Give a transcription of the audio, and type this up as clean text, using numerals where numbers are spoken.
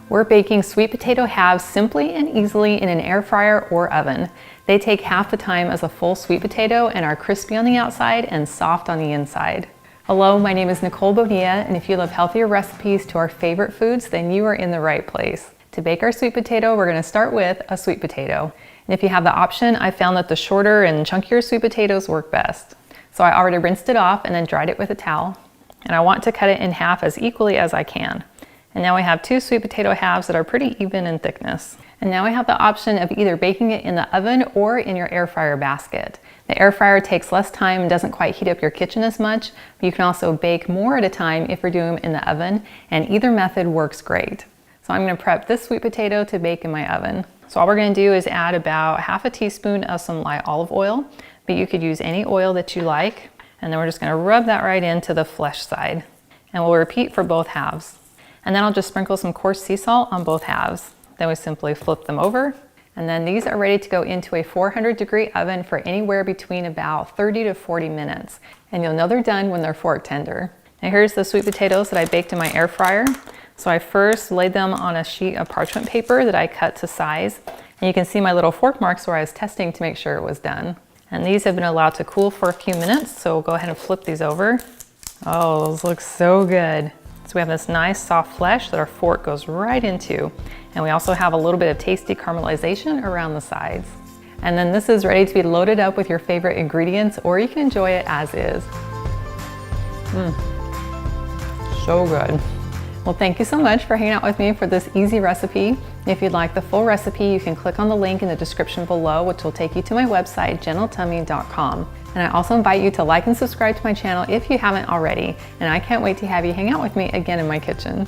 We're baking sweet potato halves simply and easily in an air fryer or oven. They take half the time as a full sweet potato and are crispy on the outside and soft on the inside. Hello, my name is Nicole Bonilla, and if you love healthier recipes to our favorite foods, then you are in the right place. To bake our sweet potato, we're going to start with a sweet potato. And if you have the option, I found that the shorter and chunkier sweet potatoes work best. So I already rinsed it off and then dried it with a towel. And I want to cut it in half as equally as I can. And now we have two sweet potato halves that are pretty even in thickness. And now we have the option of either baking it in the oven or in your air fryer basket. The air fryer takes less time and doesn't quite heat up your kitchen as much, but you can also bake more at a time if you're doing them in the oven, and either method works great. So I'm going to prep this sweet potato to bake in my oven. So all we're going to do is add about half a teaspoon of some light olive oil, but you could use any oil that you like. And then we're just going to rub that right into the flesh side. And we'll repeat for both halves. And then I'll just sprinkle some coarse sea salt on both halves. Then we simply flip them over. And then these are ready to go into a 400-degree oven for anywhere between about 30 to 40 minutes. And you'll know they're done when they're fork tender. Now here's the sweet potatoes that I baked in my air fryer. So I first laid them on a sheet of parchment paper that I cut to size. And you can see my little fork marks where I was testing to make sure it was done. And these have been allowed to cool for a few minutes, so we'll go ahead and flip these over. Oh, those look so good. So we have this nice soft flesh that our fork goes right into. And we also have a little bit of tasty caramelization around the sides. And then this is ready to be loaded up with your favorite ingredients, or you can enjoy it as is. So good. Well, thank you so much for hanging out with me for this easy recipe. If you'd like the full recipe, you can click on the link in the description below, which will take you to my website, gentletummy.com. And I also invite you to like and subscribe to my channel if you haven't already. And I can't wait to have you hang out with me again in my kitchen.